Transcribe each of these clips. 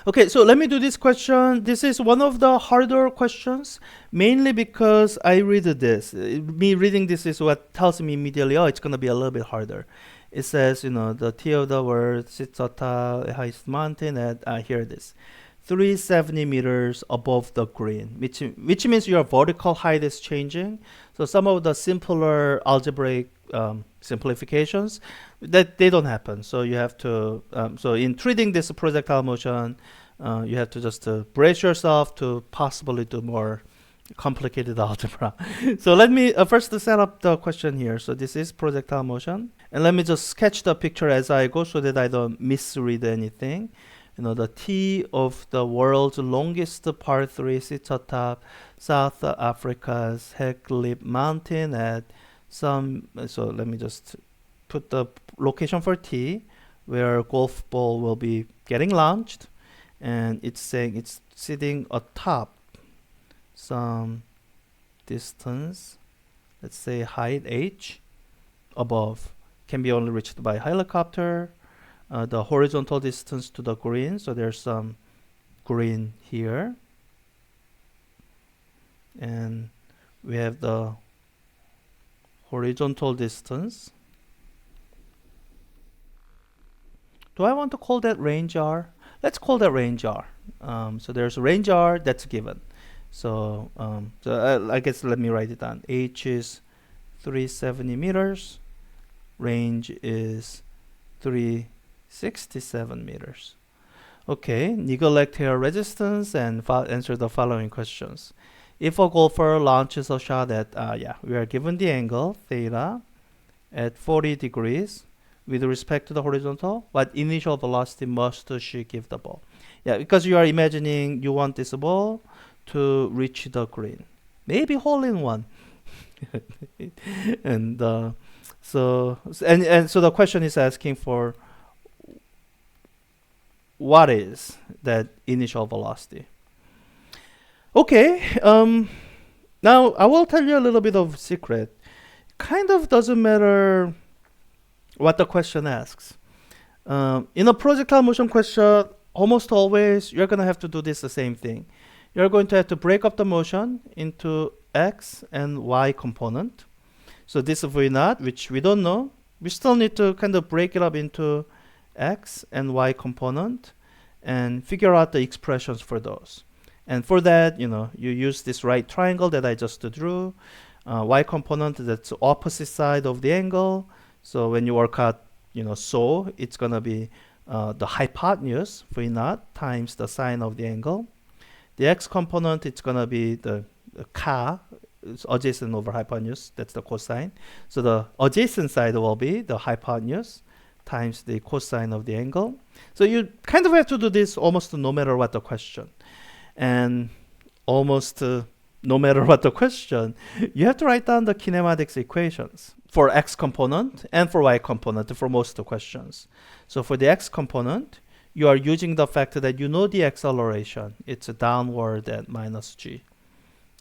Okay, so let me do this question. This is one of the harder questions, mainly because I read this. Me reading this is what tells me immediately, oh, it's going to be a little bit harder. It says, the T of the word sits atop the highest mountain at, here it is, 370 meters above the green, which means your vertical height is changing. So some of the simpler algebraic simplifications, that they don't happen. So you have to, so in treating this projectile motion, you have to just brace yourself to possibly do more complicated algebra. So let me first set up the question here. So this is projectile motion. And let me just sketch the picture as I go so that I don't misread anything. The T of the world's longest part 3 sits atop South Africa's Hecklip Mountain at some, so let me just put the location for T, where golf ball will be getting launched, and it's saying it's sitting atop some distance, let's say height h, above, can be only reached by helicopter. The horizontal distance to the green, so there's some green here, and we have the horizontal distance. Do I want to call that range r? Let's call that range r. So there's range r that's given. So, I guess let me write it down. H is 370 meters. Range is 367 meters. Okay, neglect hair resistance and answer the following questions. If a golfer launches a shot at, we are given the angle, theta, at 40 degrees with respect to the horizontal, what initial velocity must she give the ball? Yeah, because you are imagining you want this ball to reach the green. Maybe hole in one. And so the question is asking for what is that initial velocity. Okay, now I will tell you a little bit of secret. Kind of doesn't matter what the question asks. In a projectile motion question, almost always you're going to have to do this the same thing. You're going to have to break up the motion into x and y component. So this V naught, which we don't know, we still need to kind of break it up into x and y component and figure out the expressions for those. And for that, you use this right triangle that I just drew. Y component, that's opposite side of the angle. So when you work out, so it's going to be the hypotenuse, V naught, times the sine of the angle. The x component, it's going to be the ka, it's adjacent over hypotenuse, that's the cosine. So the adjacent side will be the hypotenuse times the cosine of the angle. So you kind of have to do this almost no matter what the question. And almost no matter what the question, you have to write down the kinematics equations for x component and for y component for most of the questions. So for the x component, you are using the fact that you know the acceleration. It's a downward at minus g.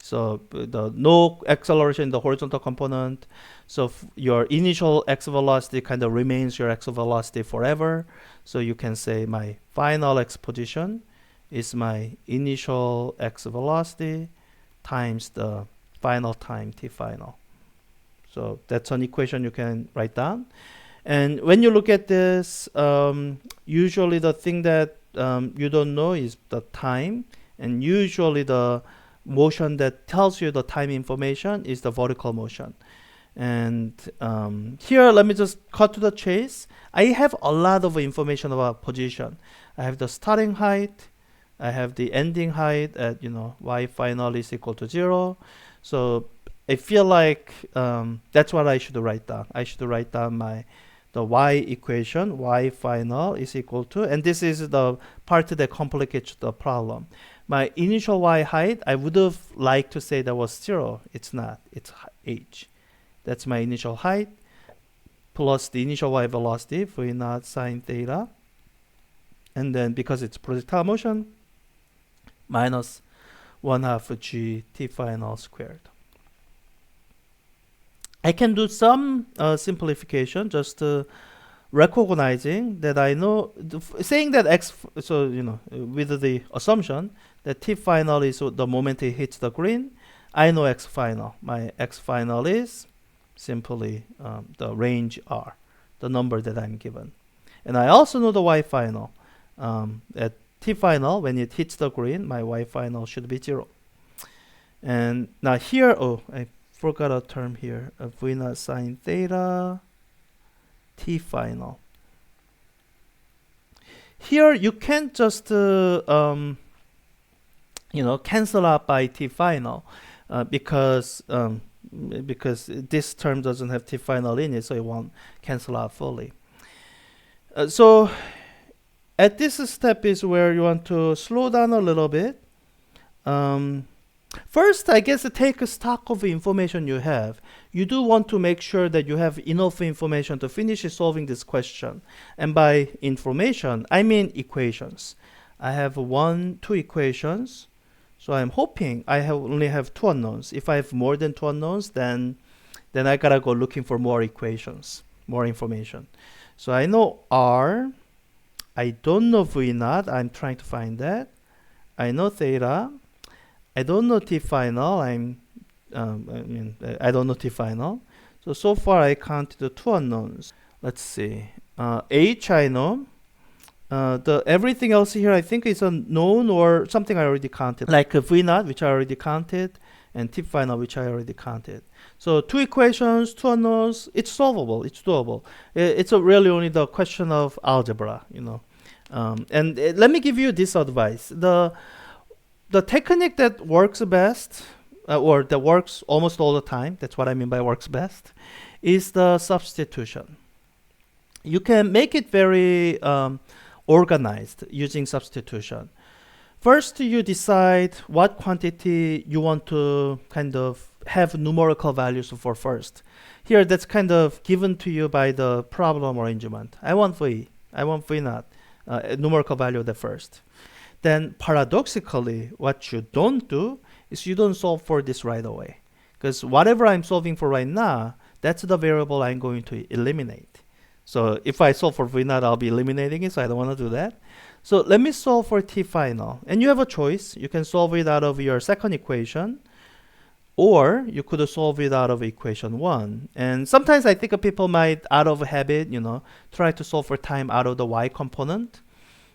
So the no acceleration in the horizontal component. So your initial x velocity kind of remains your x velocity forever. So you can say my final x position is my initial x velocity times the final time t final. So that's an equation you can write down. And when you look at this, usually the thing that you don't know is the time, and usually the motion that tells you the time information is the vertical motion. And here, let me just cut to the chase. I have a lot of information about position. I have the starting height, I have the ending height at y final is equal to 0. So I feel like that's what I should write down. I should write down the y equation, y final is equal to, and this is the part that complicates the problem. My initial y height, I would have liked to say that was 0. It's not. It's h. That's my initial height plus the initial y velocity, v naught sine theta. And then because it's projectile motion, minus 1/2 g t final squared. I can do some simplification just recognizing that I know, saying that x, so with the assumption that t final is the moment it hits the green, I know x final. My x final is simply the range r, the number that I'm given. And I also know the y final. At t final, when it hits the green, my y final should be 0. And now here, oh, I forgot a term here, v naught sine theta t final. Here you can't just cancel out by t final because this term doesn't have t final in it, so it won't cancel out fully. So at this step is where you want to slow down a little bit. First, I guess take a stock of the information you have. You do want to make sure that you have enough information to finish solving this question. And by information, I mean equations. I have 2 equations. So I'm hoping I only have 2 unknowns. If I have more than 2 unknowns, then I gotta go looking for more equations, more information. So I know R. I don't know V naught. I'm trying to find that. I know theta. I don't know t final. I don't know t final. So far I counted the 2 unknowns. Let's see. H I know. The everything else here I think is unknown or something I already counted, like V naught, which I already counted, and t final, which I already counted. So 2 equations, 2 unknowns. It's solvable. It's doable. It's really only the question of algebra, And let me give you this advice. The technique that works best, or that works almost all the time, that's what I mean by works best, is the substitution. You can make it very organized using substitution. First, you decide what quantity you want to kind of have numerical values for first. Here, that's kind of given to you by the problem arrangement. I want V naught, numerical value the first. Then paradoxically, what you don't do is you don't solve for this right away. Because whatever I'm solving for right now, that's the variable I'm going to eliminate. So if I solve for V naught, I'll be eliminating it, so I don't want to do that. So let me solve for t final. And you have a choice. You can solve it out of your second equation, or you could solve it out of equation 1. And sometimes I think people might, out of habit, try to solve for time out of the y component.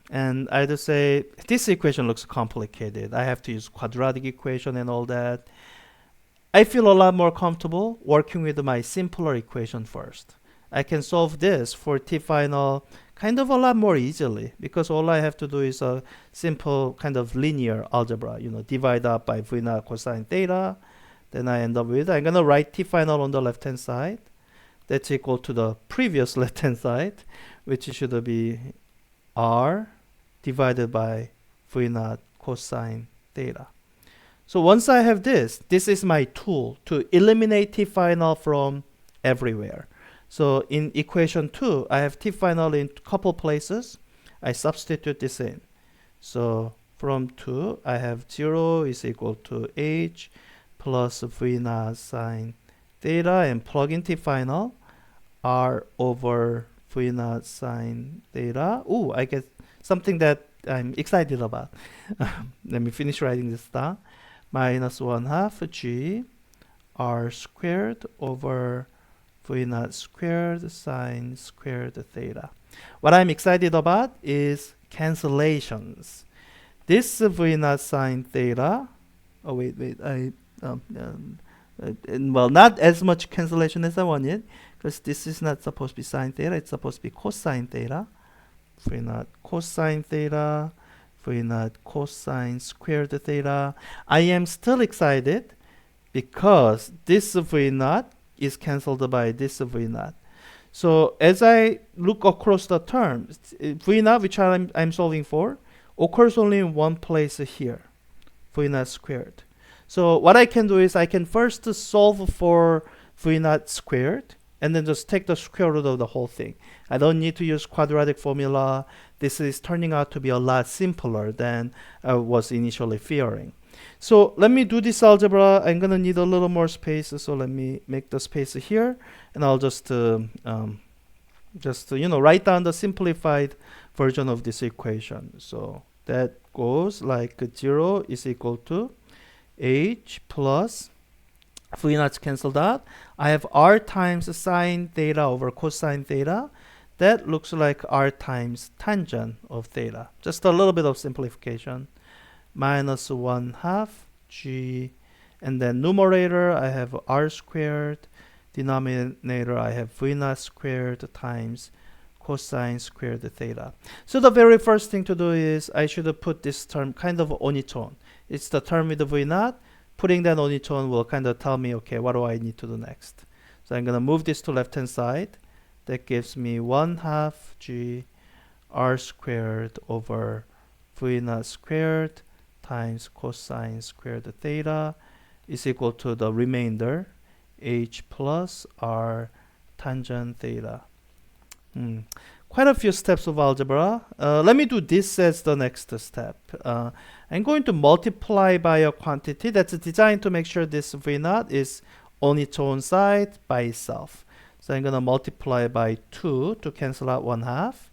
And I just say, this equation looks complicated. I have to use quadratic equation and all that. I feel a lot more comfortable working with my simpler equation first. I can solve this for t final kind of a lot more easily because all I have to do is a simple kind of linear algebra, divide up by v naught cosine theta. Then I end up with, I'm gonna write t final on the left hand side. That's equal to the previous left hand side, which should be r divided by v naught cosine theta. So once I have this is my tool to eliminate t final from everywhere. So in equation 2, I have t final in a couple places. I substitute this in. So from 2, I have 0 is equal to h plus v naught sine theta, and plug in t final, r over v naught sine theta. Ooh, I get something that I'm excited about. Let me finish writing this down. Minus 1/2 g r squared over v naught squared sine squared theta. What I'm excited about is cancellations. This v naught sine theta, oh wait, well, not as much cancellation as I wanted, because this is not supposed to be sine theta, it's supposed to be cosine theta. V naught cosine theta, v naught cosine squared theta. I am still excited because this v naught is cancelled by this v naught. So as I look across the terms, v naught, which I'm solving for, occurs only in one place here, v naught squared. So what I can do is I can first solve for v naught squared and then just take the square root of the whole thing. I don't need to use quadratic formula. This is turning out to be a lot simpler than I was initially fearing. So let me do this algebra. I'm gonna need a little more space, so let me make the space here, and I'll just Just to, write down the simplified version of this equation. So that goes like 0 is equal to h plus v naught canceled out. I have r times sine theta over cosine theta. That looks like r times tangent of theta. Just a little bit of simplification. Minus 1/2 g, and then numerator I have r squared, denominator I have v naught squared times cosine squared theta. So the very first thing to do is I should put this term kind of on its own. It's the term with the v naught. Putting that on its own will kind of tell me, okay, what do I need to do next? So I'm going to move this to left hand side. That gives me 1/2 g r squared over v naught squared times cosine squared theta is equal to the remainder h plus r tangent theta. Quite a few steps of algebra. Let me do this as the next step. I'm going to multiply by a quantity that's designed to make sure this v naught is on its own side by itself. So I'm going to multiply by 2 to cancel out 1/2,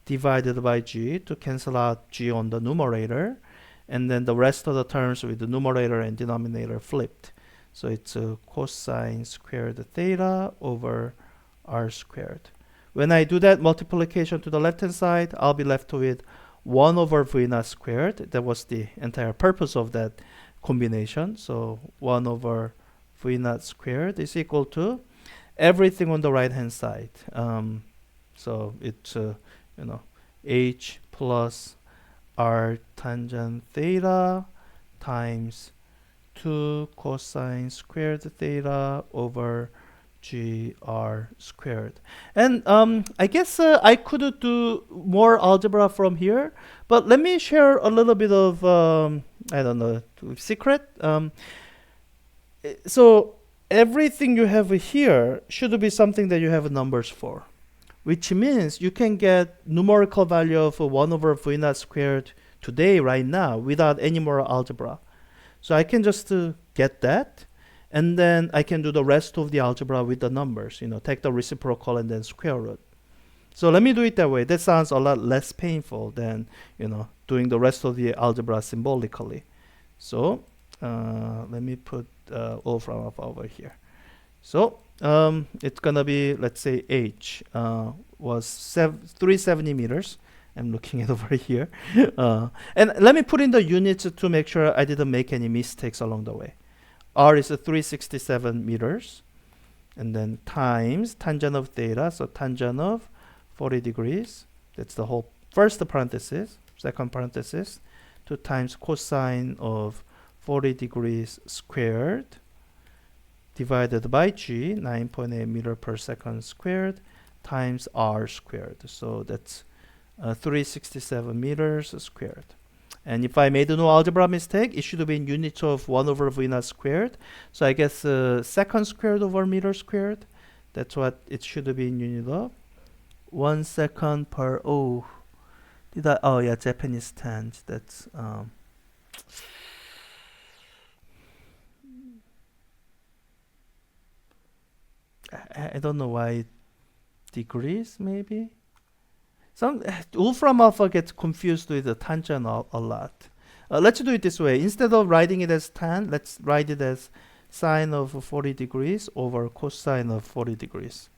divided by g to cancel out g on the numerator, and then the rest of the terms with the numerator and denominator flipped. So it's cosine squared theta over r squared. When I do that multiplication to the left hand side, I'll be left with 1 over v naught squared. That was the entire purpose of that combination. So 1 over v naught squared is equal to everything on the right hand side. So it's h plus r tangent theta times 2 cosine squared theta over gr squared. And I guess I could do more algebra from here, but let me share a little bit of I don't know, secret. So everything you have here should be something that you have numbers for, which means you can get numerical value of 1 over v naught squared today, right now, without any more algebra. So I can just get that, and then I can do the rest of the algebra with the numbers, take the reciprocal and then square root. So let me do it that way. That sounds a lot less painful than, doing the rest of the algebra symbolically. So let me put all from up over here. So it's gonna be, let's say h was 370 meters. I'm looking at over here. And let me put in the units to make sure I didn't make any mistakes along the way. R is 367 meters, and then times tangent of theta, so tangent of 40 degrees. That's the whole first parenthesis, second parenthesis, 2 times cosine of 40 degrees squared divided by g, 9.8 meter per second squared, times r squared. So that's 367 meters squared. And if I made no algebra mistake, it should have been units of 1 over v naught squared. So I guess second squared over meter squared. That's what it should have been unit of. 1 second per, oh yeah, Japanese tens. That's, I don't know why, degrees maybe? Wolfram alpha gets confused with the tangent a lot. Let's do it this way. Instead of writing it as tan, let's write it as sine of 40 degrees over cosine of 40 degrees.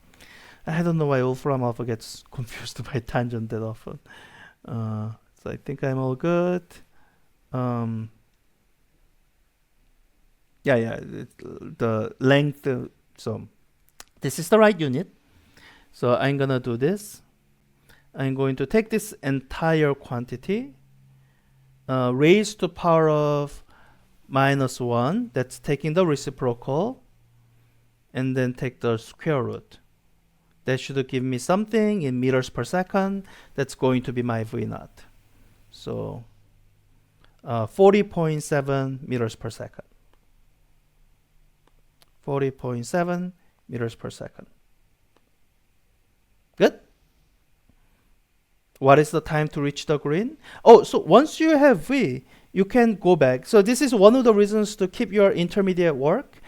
I don't know why Wolfram alpha gets confused by tangent that often. So I think I'm all good. Yeah, the length. So this is the right unit. So I'm gonna do this. I'm going to take this entire quantity, raised to power of -1, that's taking the reciprocal, and then take the square root. That should give me something in meters per second. That's going to be my v naught. So 40.7 meters per second. 40.7 meters per second. Good? What is the time to reach the green? Oh, so once you have v, you can go back. So this is one of the reasons to keep your intermediate work.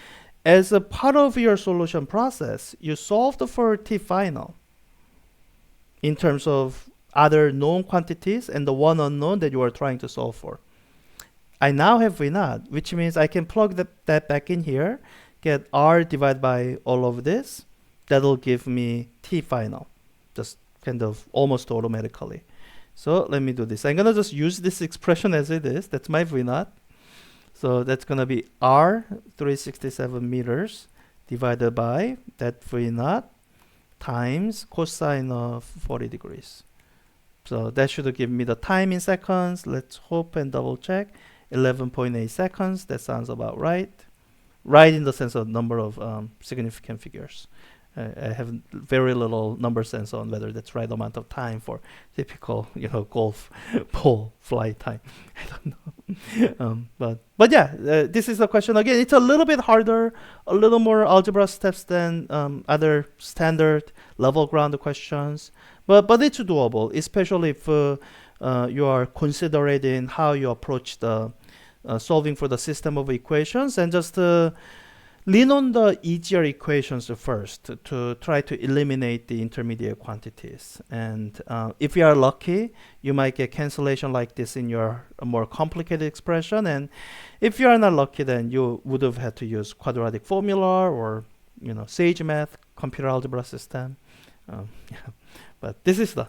As a part of your solution process, you solved for t final. in terms of other known quantities and the one unknown that you are trying to solve for. I now have V naught, which means I can plug that back in here, get R divided by all of this. That'll give me T final, just kind of almost automatically. So let me do this. I'm gonna just use this expression as it is. That's my V naught. So that's gonna be R 367 meters divided by that V naught times cosine of 40 degrees. So that should give me the time in seconds. Let's hope and double check. 11.8 seconds. That sounds about right. Right in the sense of number of significant figures. I have very little number sense on whether that's right amount of time for typical, golf ball flight time. I don't know. But yeah, this is the question again. It's a little bit harder, a little more algebra steps than other standard level ground questions. But it's doable, especially if you are considering how you approach the solving for the system of equations, and just lean on the easier equations first to try to eliminate the intermediate quantities. And if you are lucky, you might get cancellation like this in your more complicated expression. And if you are not lucky, then you would have had to use quadratic formula or sage math, computer algebra system. Yeah. But this is the